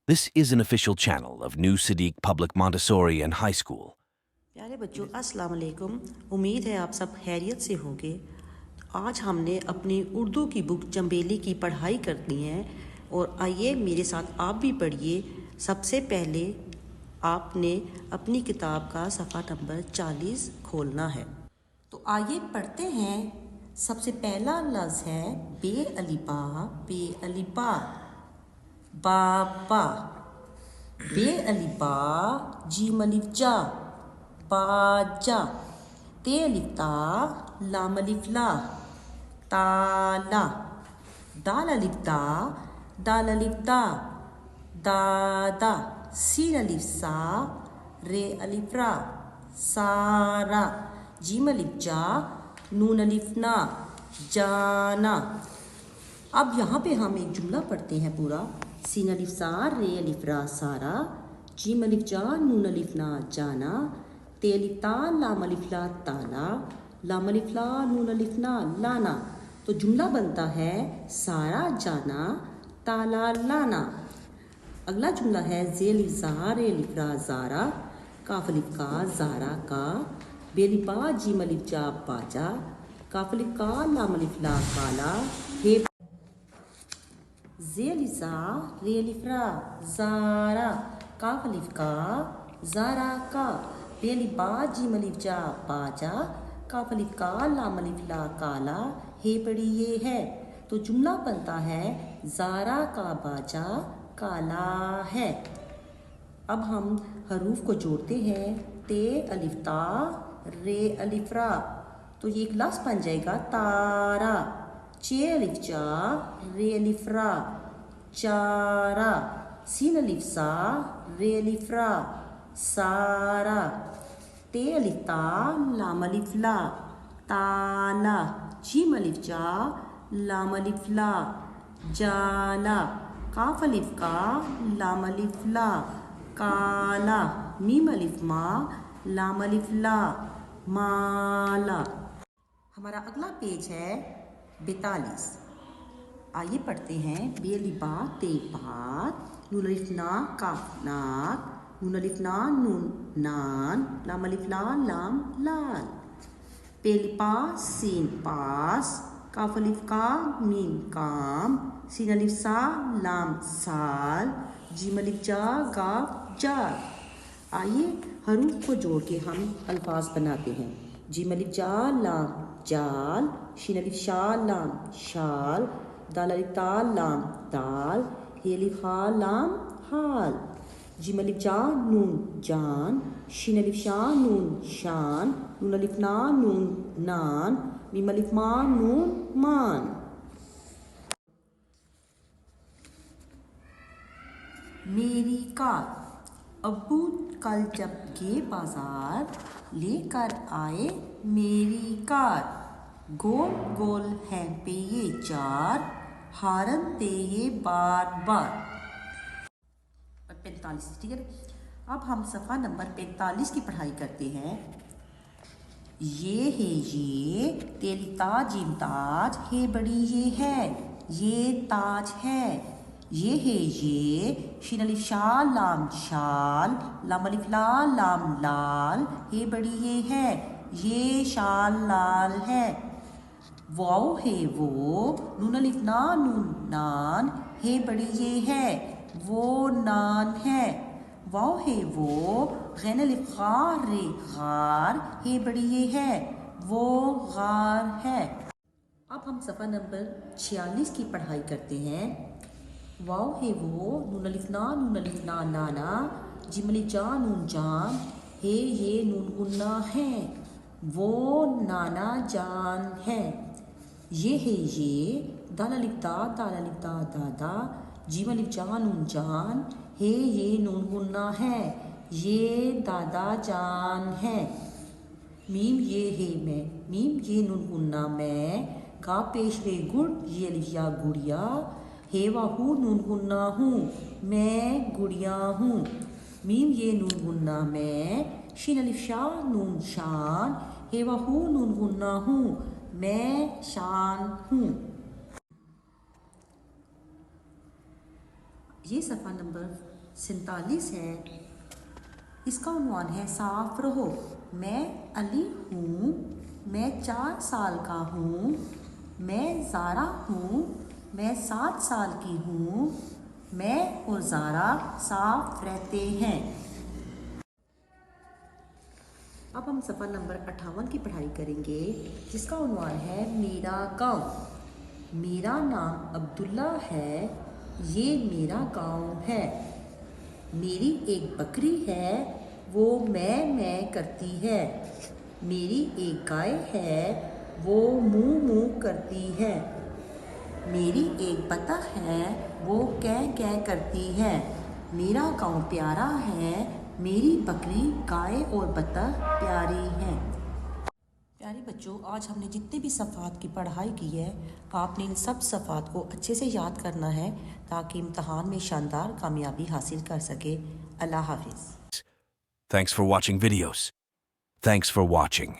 This is an official channel of New Sadiq Public Montessori and High School. پیارے بچوں السلام علیکم. امید ہے آپ سب خیریت سے ہوں گے. آج ہم نے اپنی اردو کی بک چنبیلی کی پڑھائی کرنی ہے اور آئیے میرے ساتھ آپ بھی پڑھیے. سب سے پہلے آپ نے اپنی کتاب کا صفحہ نمبر 40 کھولنا ہے. تو آئیے پڑھتے ہیں. سب سے پہلا لفظ ہے بے الف با. بے الف با بابا. بے الف با جیم الف جا باجا. تے الف تا لام الف لا تالا. دال الف دا دال الف دا دادا. سین الف سا رے الف را سارا. جیم الف جا نون الف نا جانا. اب یہاں پہ ہم ایک جملہ پڑھتے ہیں پورا. سین الف سا رے الف را سارا. جیم الف جا نون الف نا جانا. تے الف تا لام الف لا تالا. لام الف لا نون الف نا لانا. تو جملہ بنتا ہے سارا جانا تالا لانا. اگلا جملہ ہے زے الف زا رے الف را زارا. کاف الف کا زارا کا. بے الف با جیم الف جا باجا. کاف الف کا لام الف لا کالا. زے الف زا رے الف را زارا. کاف الف کا زارا کا. بے الف با جیم الف جا باجا. کاف الف کا لام الف لا کالا. ہے بڑی یہ ہے. تو جملہ بنتا ہے زارا کا باجا کالا ہے. اب ہم حروف کو جوڑتے ہیں. تے الف تا رے الف را. تو یہ ایک لفظ بن جائے گا تارا. چے الف چا رے الف را چارا. سین الف سا رے الف را سارا. تے الف تا لام الف لا تالا. جیم الف جا لام الف لا جالا. کاف الف کا لام الف لا کالا. میم الف ما لام الف لا مالا. ہمارا اگلا پیج ہے 42. آئیے پڑھتے ہیں. بے الف با تے بات. نون الف نا کاف ناک. نون الف نا نون نان. لام الف لا لام لال. پے الف پا سین پاس. کاف الف کا میم کام. سین الف سا لام سال. جیم الف جا گاف جار. آئیے حروف کو جوڑ کے ہم الفاظ بناتے ہیں. جیم الف جا لام جال. شین الف شا لام شال. دال الف تا لام دال. ہے الف خا لام حال. جیم الف جا نون جان. شین الف شا نون شان. نون الف نا نون نان. میم الف ما نون مان. میری کار. ابو کل جب گئے بازار لے کر آئے میری کار. گول گول ہیں پہ یہ چار. ہارن دے یہ بار بار. 45 ٹھیک ہے. اب ہم صفحہ نمبر 45 کی پڑھائی کرتے ہیں. یہ ہے یہ. تے الف تا جیم تاج. ہے بڑی یہ ہے. یہ تاج ہے. یہ ہے یہ. شین الف شا لام شال. لام الف لا لام لال. ہے بڑی یہ ہے. یہ شال لال ہے. واو ہے وہ. نون الف نا نون نان. ہے بڑی یہ ہے. وہ نان ہے. واو ہے وہ. غین الف غار رے غار. ہے بڑی یہ ہے. وہ غار ہے. اب ہم صفحہ نمبر 46 کی پڑھائی کرتے ہیں. واو ہے وہ. نون الف نا نون الف نا نانا. جیم الف جا نون جان. ہے یہ نون گنا ہے. وہ نانا جان ہے. یہ ہے یہ. دال الف دا دال الف دا دادا. جیم الف جا نون جان. ہے یہ نون گنا ہے. یہ دادا جان ہے. میم یہ ہے میں. میم یہ نون گنا میں. گا پیش رے گڑ. یہ الف یا گڑیا. ہے واہو نون گنا ہوں. میں گڑیا ہوں. میم یہ نون گنا میں. شین الف شا نون شان. ہے واہو نون گنا ہوں. میں شان ہوں. یہ صفحہ نمبر 47 ہے. اس کا عنوان ہے صاف رہو. میں علی ہوں. میں 4 سال کا ہوں. میں زارا ہوں. میں 7 سال کی ہوں. میں اور زارا صاف رہتے ہیں. اب ہم صفحہ نمبر 58 کی پڑھائی کریں گے جس کا عنوان ہے میرا گاؤں. میرا نام عبداللہ ہے. یہ میرا گاؤں ہے. میری ایک بکری ہے. وہ میں کرتی ہے. میری ایک گائے ہے. وہ مو کرتی ہے. میری ایک بطخ ہے. وہ کیں کرتی ہے. میرا گاؤں پیارا ہے. میری بکری گائے اور بطخ پیاری ہیں. پیارے بچوں، آج ہم نے جتنے بھی صفحات کی پڑھائی کی ہے آپ نے ان سب صفحات کو اچھے سے یاد کرنا ہے تاکہ امتحان میں شاندار کامیابی حاصل کر سکے. اللہ حافظ. Thanks for watching videos. Thanks for watching.